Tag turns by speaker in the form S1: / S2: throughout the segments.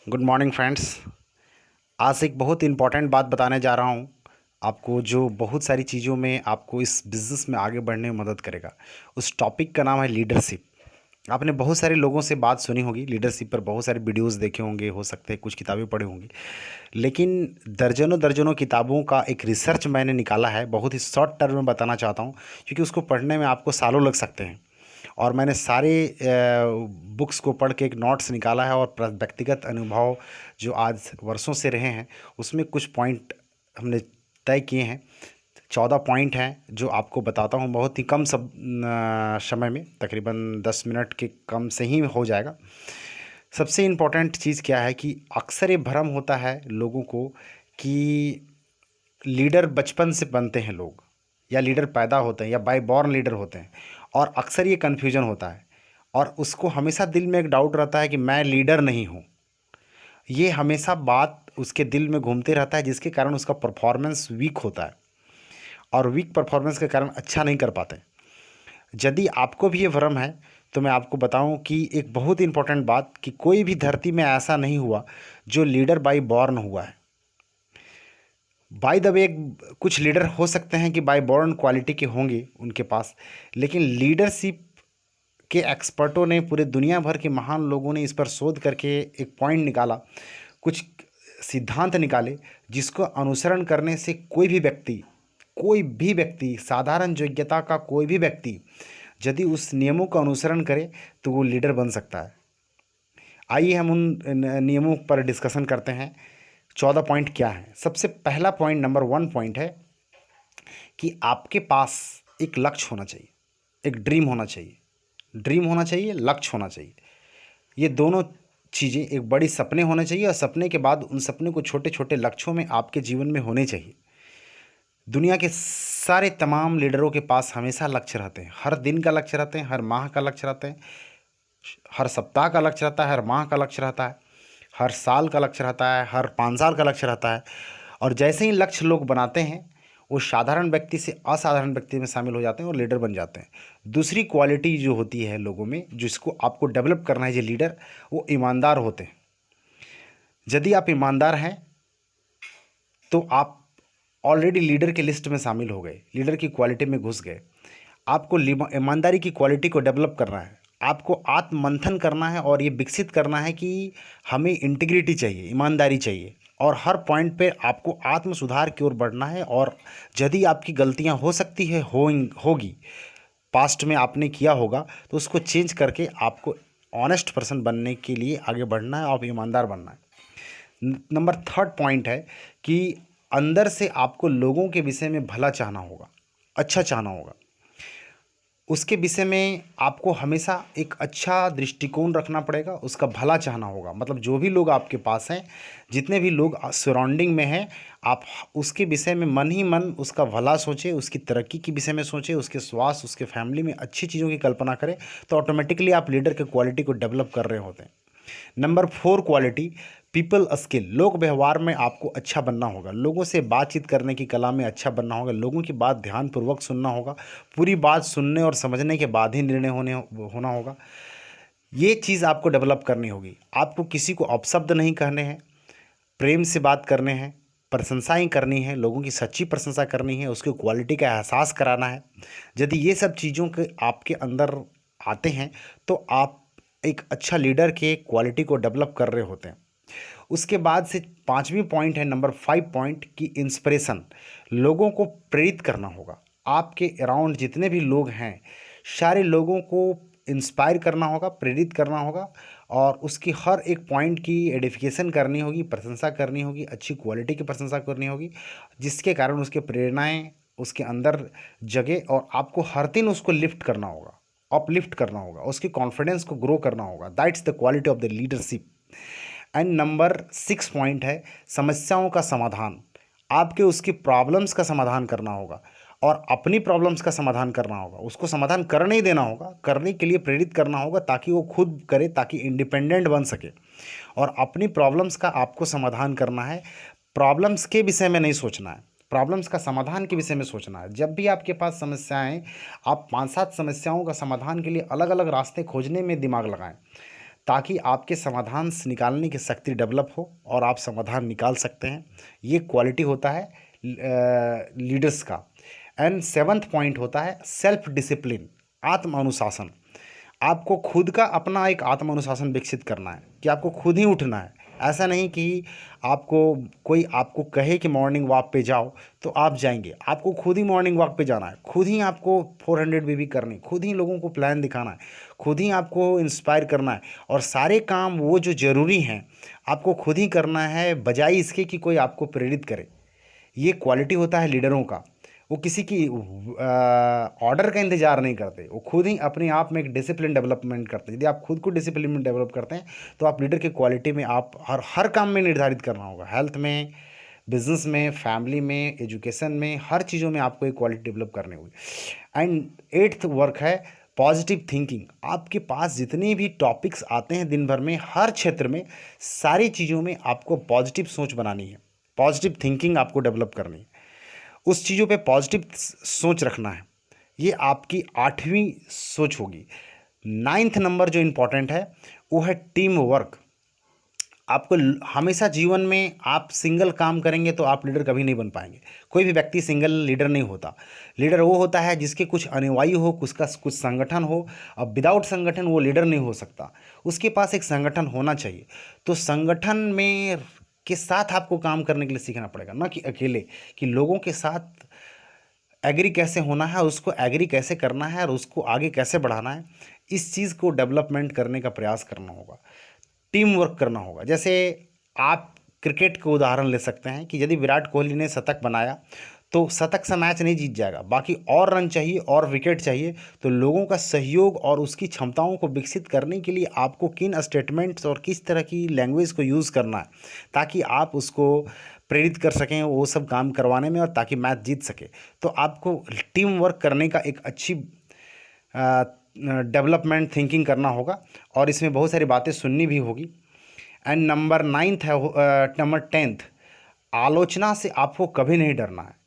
S1: Good morning friends. आज एक बहुत इम्पॉर्टेंट बात बताने जा रहा हूँ आपको, जो बहुत सारी चीज़ों में आपको इस बिज़नेस में आगे बढ़ने में मदद करेगा। उस टॉपिक का नाम है लीडरशिप। आपने बहुत सारे लोगों से बात सुनी होगी लीडरशिप पर, बहुत सारे वीडियोस देखे होंगे, हो सकते हैं कुछ किताबें पढ़ी होंगी, लेकिन दर्जनों दर्जनों किताबों का एक रिसर्च मैंने निकाला है। बहुत ही शॉर्ट टर्म में बताना चाहता हूँ, क्योंकि उसको पढ़ने में आपको सालों लग सकते हैं। और मैंने सारे बुक्स को पढ़ के एक नोट्स निकाला है, और व्यक्तिगत अनुभव जो आज वर्षों से रहे हैं उसमें कुछ पॉइंट हमने तय किए हैं। 14 पॉइंट हैं जो आपको बताता हूँ, बहुत ही कम समय में, तकरीबन 10 मिनट के कम से ही हो जाएगा। सबसे इम्पोर्टेंट चीज़ क्या है कि अक्सर ये भ्रम होता है लोगों को कि लीडर बचपन से बनते हैं लोग, या लीडर पैदा होते हैं, या बाय बॉर्न लीडर होते हैं। और अक्सर ये कन्फ्यूजन होता है, और उसको हमेशा दिल में एक डाउट रहता है कि मैं लीडर नहीं हूँ। ये हमेशा बात उसके दिल में घूमते रहता है, जिसके कारण उसका परफॉर्मेंस वीक होता है, और वीक परफॉर्मेंस के कारण अच्छा नहीं कर पाते। यदि आपको भी ये भ्रम है तो मैं आपको बताऊं कि एक बहुत इंपॉर्टेंट बात, कि कोई भी धरती में ऐसा नहीं हुआ जो लीडर बाय बॉर्न हुआ है। बाय द वे, कुछ लीडर हो सकते हैं कि बाय बॉर्न क्वालिटी के होंगे उनके पास, लेकिन लीडरशिप के एक्सपर्टों ने, पूरे दुनिया भर के महान लोगों ने इस पर शोध करके एक पॉइंट निकाला, कुछ सिद्धांत निकाले, जिसको अनुसरण करने से कोई भी व्यक्ति साधारण योग्यता का कोई भी व्यक्ति यदि उस नियमों का अनुसरण करे तो वो लीडर बन सकता है। आइए हम उन नियमों पर डिस्कशन करते हैं। 14 पॉइंट क्या है। सबसे पहला पॉइंट, नंबर 1 पॉइंट है कि आपके पास एक लक्ष्य होना चाहिए, एक ड्रीम होना चाहिए। ड्रीम होना चाहिए, लक्ष्य होना चाहिए। ये दोनों चीज़ें, एक बड़ी सपने होने चाहिए, और सपने के बाद उन सपने को छोटे छोटे लक्ष्यों में आपके जीवन में होने चाहिए। दुनिया के सारे तमाम लीडरों के पास हमेशा लक्ष्य रहते हैं। हर दिन का लक्ष्य रहते हैं, हर माह का लक्ष्य रहते हैं, हर सप्ताह का लक्ष्य रहता है, हर माह का लक्ष्य रहता है, हर साल का लक्ष्य रहता है, हर 5 साल का लक्ष्य रहता है। और जैसे ही लक्ष्य लोग बनाते हैं, वो साधारण व्यक्ति से असाधारण व्यक्ति में शामिल हो जाते हैं और लीडर बन जाते हैं। दूसरी क्वालिटी जो होती है लोगों में, जिसको आपको डेवलप करना है, जो लीडर, वो ईमानदार होते हैं। यदि आप ईमानदार हैं तो आप ऑलरेडी लीडर के लिस्ट में शामिल हो गए, लीडर की क्वालिटी में घुस गए। आपको ईमानदारी की क्वालिटी को डेवलप करना है, आपको आत्म मंथन करना है, और ये विकसित करना है कि हमें इंटीग्रिटी चाहिए, ईमानदारी चाहिए, और हर पॉइंट पे आपको आत्म सुधार की ओर बढ़ना है। और यदि आपकी गलतियां हो सकती है, होगी, पास्ट में आपने किया होगा, तो उसको चेंज करके आपको ऑनेस्ट पर्सन बनने के लिए आगे बढ़ना है, और ईमानदार बनना है। नंबर 3 पॉइंट है कि अंदर से आपको लोगों के विषय में भला चाहना होगा, अच्छा चाहना होगा। उसके विषय में आपको हमेशा एक अच्छा दृष्टिकोण रखना पड़ेगा, उसका भला चाहना होगा। मतलब जो भी लोग आपके पास हैं, जितने भी लोग सराउंडिंग में हैं, आप उसके विषय में मन ही मन उसका भला सोचें, उसकी तरक्की के विषय में सोचें, उसके स्वास्थ्य, उसके फैमिली में अच्छी चीज़ों की कल्पना करें, तो ऑटोमेटिकली आप लीडर के क्वालिटी को डेवलप कर रहे होते हैं। Number 4 quality, people skill. लोक व्यवहार में आपको अच्छा बनना होगा, लोगों से बातचीत करने की कला में अच्छा बनना होगा, लोगों की बात ध्यानपूर्वक सुनना होगा, पूरी बात सुनने और समझने के बाद ही निर्णय होना होगा। ये चीज़ आपको डेवलप करनी होगी। आपको किसी को अपशब्द नहीं कहने हैं, प्रेम से बात करने हैं, प्रशंसाएं करनी है, लोगों की सच्ची प्रशंसा करनी है, उसकी क्वालिटी का एहसास कराना है। यदि ये सब चीज़ों के आपके अंदर आते हैं तो आप एक अच्छा लीडर के क्वालिटी को डेवलप कर रहे होते हैं। उसके बाद से 5वीं पॉइंट है, नंबर 5 पॉइंट, की इंस्पिरेशन। लोगों को प्रेरित करना होगा। आपके अराउंड जितने भी लोग हैं, सारे लोगों को इंस्पायर करना होगा, प्रेरित करना होगा, और उसकी हर एक पॉइंट की एडिफिकेशन करनी होगी, प्रशंसा करनी होगी, अच्छी क्वालिटी की प्रशंसा करनी होगी, जिसके कारण उसके प्रेरणाएं उसके अंदर जगे, और आपको हर दिन उसको लिफ्ट करना होगा, अपलिफ्ट करना होगा, उसकी कॉन्फिडेंस को ग्रो करना होगा। That's the quality of the leadership. And number 6 point है, समस्याओं का समाधान। आपके उसकी प्रॉब्लम्स का समाधान करना होगा, और अपनी प्रॉब्लम्स का समाधान करना होगा, उसको समाधान करने ही देना होगा, करने के लिए प्रेरित करना होगा, ताकि वो खुद करे, ताकि इंडिपेंडेंट बन सके। और अपनी प्रॉब्लम्स का आपको समाधान करना है, प्रॉब्लम्स के विषय में नहीं सोचना है, प्रॉब्लम्स का समाधान के विषय में सोचना है। जब भी आपके पास समस्याएं, आप 5-7 समस्याओं का समाधान के लिए अलग अलग रास्ते खोजने में दिमाग लगाएं, ताकि आपके समाधान से निकालने की शक्ति डेवलप हो और आप समाधान निकाल सकते हैं। ये क्वालिटी होता है लीडर्स का। एंड सेवन्थ पॉइंट होता है सेल्फ डिसिप्लिन, आत्म अनुशासन। आपको खुद का अपना एक आत्म अनुशासन विकसित करना है कि आपको खुद ही उठना है। ऐसा नहीं कि आपको कोई आपको कहे कि मॉर्निंग वॉक पे जाओ तो आप जाएंगे। आपको खुद ही मॉर्निंग वॉक पे जाना है, खुद ही आपको 400 बीबी करनी, खुद ही लोगों को प्लान दिखाना है, खुद ही आपको इंस्पायर करना है। और सारे काम वो जो ज़रूरी हैं आपको खुद ही करना है, बजाय इसके कि कोई आपको प्रेरित करे। ये क्वालिटी होता है लीडरों का। वो किसी की ऑर्डर का इंतज़ार नहीं करते, वो खुद ही अपने आप में एक डिसिप्लिन डेवलपमेंट करते हैं। यदि आप खुद को डिसिप्लिन में डेवलप करते हैं तो आप लीडर की क्वालिटी में आप हर काम में निर्धारित करना होगा, हेल्थ में, बिजनेस में, फैमिली में, एजुकेशन में, हर चीज़ों में आपको एक क्वालिटी डेवलप करनी होगी। एंड एट्थ वर्क है पॉजिटिव थिंकिंग। आपके पास जितने भी टॉपिक्स आते हैं दिन भर में, हर क्षेत्र में, सारी चीज़ों में आपको पॉजिटिव सोच बनानी है, पॉजिटिव थिंकिंग आपको डेवलप करनी है, उस चीज़ों पे पॉजिटिव सोच रखना है। ये आपकी 8वीं सोच होगी। 9th नंबर जो इम्पोर्टेंट है वो है टीम वर्क। आपको हमेशा जीवन में आप सिंगल काम करेंगे तो आप लीडर कभी नहीं बन पाएंगे। कोई भी व्यक्ति सिंगल लीडर नहीं होता। लीडर वो होता है जिसके कुछ अनुयायी हो, उसका कुछ संगठन हो। अब विदाउट संगठन वो लीडर नहीं हो सकता, उसके पास एक संगठन होना चाहिए। तो संगठन में के साथ आपको काम करने के लिए सीखना पड़ेगा, ना कि अकेले, कि लोगों के साथ एग्री कैसे होना है, उसको एग्री कैसे करना है और उसको आगे कैसे बढ़ाना है। इस चीज़ को डेवलपमेंट करने का प्रयास करना होगा, टीम वर्क करना होगा। जैसे आप क्रिकेट को उदाहरण ले सकते हैं कि यदि विराट कोहली ने शतक बनाया तो शतक से मैच नहीं जीत जाएगा, बाकी और रन चाहिए और विकेट चाहिए। तो लोगों का सहयोग और उसकी क्षमताओं को विकसित करने के लिए आपको किन स्टेटमेंट्स और किस तरह की लैंग्वेज को यूज़ करना है ताकि आप उसको प्रेरित कर सकें वो सब काम करवाने में और ताकि मैच जीत सके। तो आपको टीम वर्क करने का एक अच्छी डेवलपमेंट थिंकिंग करना होगा और इसमें बहुत सारी बातें सुननी भी होगी। एंड नंबर 9th है, नंबर 10th, आलोचना से आपको कभी नहीं डरना है।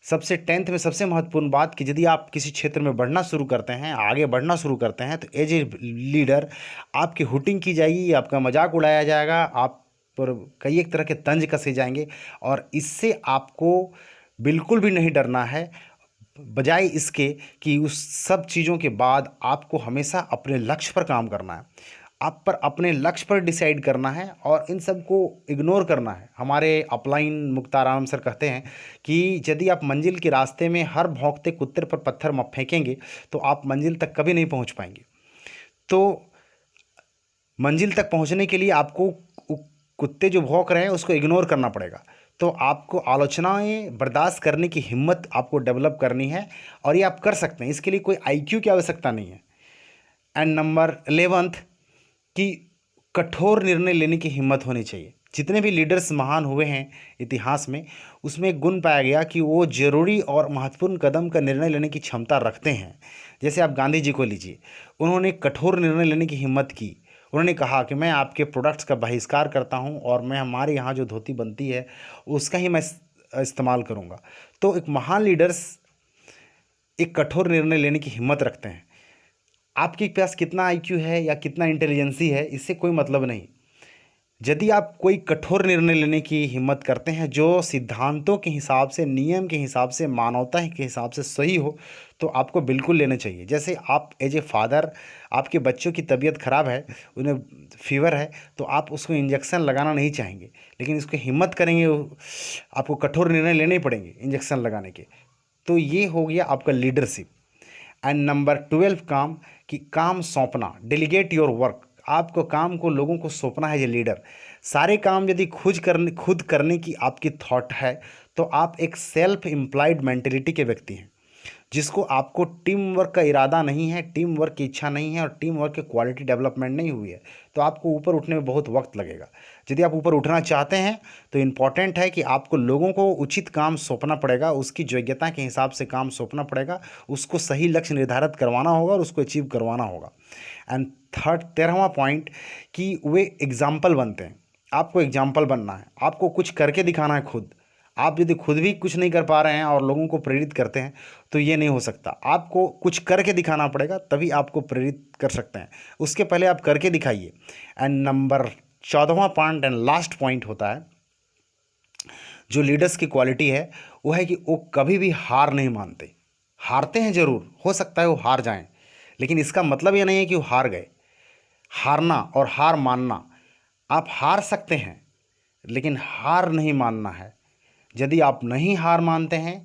S1: सबसे 10th में सबसे महत्वपूर्ण बात कि यदि आप किसी क्षेत्र में बढ़ना शुरू करते हैं, आगे बढ़ना शुरू करते हैं, तो एज ए लीडर आपकी हुटिंग की जाएगी, आपका मजाक उड़ाया जाएगा, आप पर कई एक तरह के तंज कसे जाएंगे। और इससे आपको बिल्कुल भी नहीं डरना है, बजाय इसके कि उस सब चीज़ों के बाद आपको हमेशा अपने लक्ष्य पर काम करना है, आप पर अपने लक्ष्य पर डिसाइड करना है और इन सब को इग्नोर करना है। हमारे अपलाइन मुक्ताराम सर कहते हैं कि यदि आप मंजिल के रास्ते में हर भौंकते कुत्ते पर पत्थर फेंकेंगे तो आप मंजिल तक कभी नहीं पहुंच पाएंगे। तो मंजिल तक पहुंचने के लिए आपको कुत्ते जो भौंक रहे हैं उसको इग्नोर करना पड़ेगा। तो आपको आलोचनाएं बर्दाश्त करने की हिम्मत आपको डेवलप करनी है और ये आप कर सकते हैं, इसके लिए कोई आईक्यू की आवश्यकता नहीं है। एंड नंबर 11th कि कठोर निर्णय लेने की हिम्मत होनी चाहिए। जितने भी लीडर्स महान हुए हैं इतिहास में, उसमें एक गुण पाया गया कि वो ज़रूरी और महत्वपूर्ण कदम का निर्णय लेने की क्षमता रखते हैं। जैसे आप गांधी जी को लीजिए, उन्होंने कठोर निर्णय लेने की हिम्मत की। उन्होंने कहा कि मैं आपके प्रोडक्ट्स का बहिष्कार करता हूं और मैं हमारे यहाँ जो धोती बनती है उसका ही मैं इस्तेमाल करूँगा। तो एक महान लीडर्स एक कठोर निर्णय लेने की हिम्मत रखते हैं। आपके पास कितना आईक्यू है या कितना इंटेलिजेंसी है इससे कोई मतलब नहीं। यदि आप कोई कठोर निर्णय लेने की हिम्मत करते हैं जो सिद्धांतों के हिसाब से, नियम के हिसाब से, मानवता के हिसाब से सही हो, तो आपको बिल्कुल लेना चाहिए। जैसे आप एज ए फादर, आपके बच्चों की तबीयत ख़राब है, उन्हें फीवर है, तो आप उसको इंजेक्शन लगाना नहीं चाहेंगे, लेकिन इसको हिम्मत करेंगे, आपको कठोर निर्णय लेने पड़ेंगे इंजेक्शन लगाने के। तो ये हो गया आपका लीडरशिप। एंड नंबर 12 काम कि काम सौंपना, डेलीगेट योर वर्क। आपको काम को लोगों को सौंपना है। ये लीडर सारे काम यदि खुद करने की आपकी थॉट है तो आप एक सेल्फ एम्प्लॉयड मेंटेलिटी के व्यक्ति हैं, जिसको आपको टीम वर्क का इरादा नहीं है, टीम वर्क की इच्छा नहीं है और टीम वर्क की क्वालिटी डेवलपमेंट नहीं हुई है, तो आपको ऊपर उठने में बहुत वक्त लगेगा। यदि आप ऊपर उठना चाहते हैं तो इम्पॉर्टेंट है कि आपको लोगों को उचित काम सौंपना पड़ेगा, उसकी योग्यता के हिसाब से काम सौंपना पड़ेगा, उसको सही लक्ष्य निर्धारित करवाना होगा और उसको अचीव करवाना होगा। एंड 13वां पॉइंट कि वे एग्जाम्पल बनते हैं। आपको एग्जाम्पल बनना है, आपको कुछ करके दिखाना है खुद। आप यदि खुद भी कुछ नहीं कर पा रहे हैं और लोगों को प्रेरित करते हैं तो ये नहीं हो सकता। आपको कुछ करके दिखाना पड़ेगा, तभी आपको प्रेरित कर सकते हैं। उसके पहले आप करके दिखाइए। एंड नंबर 14वां पॉइंट एंड लास्ट पॉइंट होता है, जो लीडर्स की क्वालिटी है वो है कि वो कभी भी हार नहीं मानते। हारते हैं ज़रूर, हो सकता है वो हार जाएं, लेकिन इसका मतलब ये नहीं है कि वो हार गए। हारना और हार मानना, आप हार सकते हैं लेकिन हार नहीं मानना है। यदि आप नहीं हार मानते हैं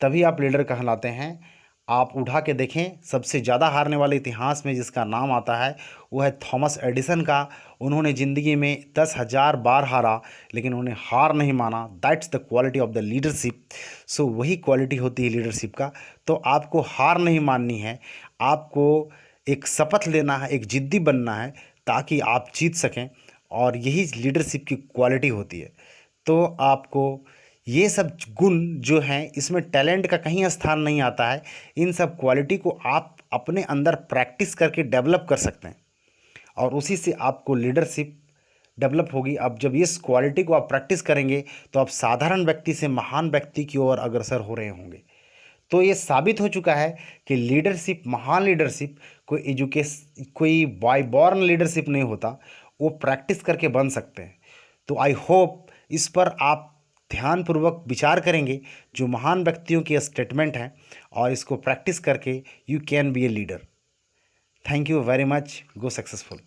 S1: तभी आप लीडर कहलाते हैं। आप उठा के देखें, सबसे ज़्यादा हारने वाले इतिहास में जिसका नाम आता है वो है थॉमस एडिसन का। उन्होंने ज़िंदगी में 10,000 बार हारा लेकिन उन्हें हार नहीं माना। That's the quality of the leadership. So वही क्वालिटी होती है लीडरशिप का। तो आपको हार नहीं माननी है, आपको एक शपथ लेना है, एक जिद्दी बनना है ताकि आप जीत सकें, और यही लीडरशिप की क्वालिटी होती है। तो आपको ये सब गुण जो हैं, इसमें टैलेंट का कहीं स्थान नहीं आता है। इन सब क्वालिटी को आप अपने अंदर प्रैक्टिस करके डेवलप कर सकते हैं और उसी से आपको लीडरशिप डेवलप होगी। अब जब इस क्वालिटी को आप प्रैक्टिस करेंगे तो आप साधारण व्यक्ति से महान व्यक्ति की ओर अग्रसर हो रहे होंगे। तो ये साबित हो चुका है कि लीडरशिप, महान लीडरशिप कोई बाय बॉर्न लीडरशिप नहीं होता, वो प्रैक्टिस करके बन सकते हैं। तो आई होप इस पर आप ध्यानपूर्वक विचार करेंगे, जो महान व्यक्तियों की स्टेटमेंट हैं, और इसको प्रैक्टिस करके you can be a leader. Thank you very much. Go successful.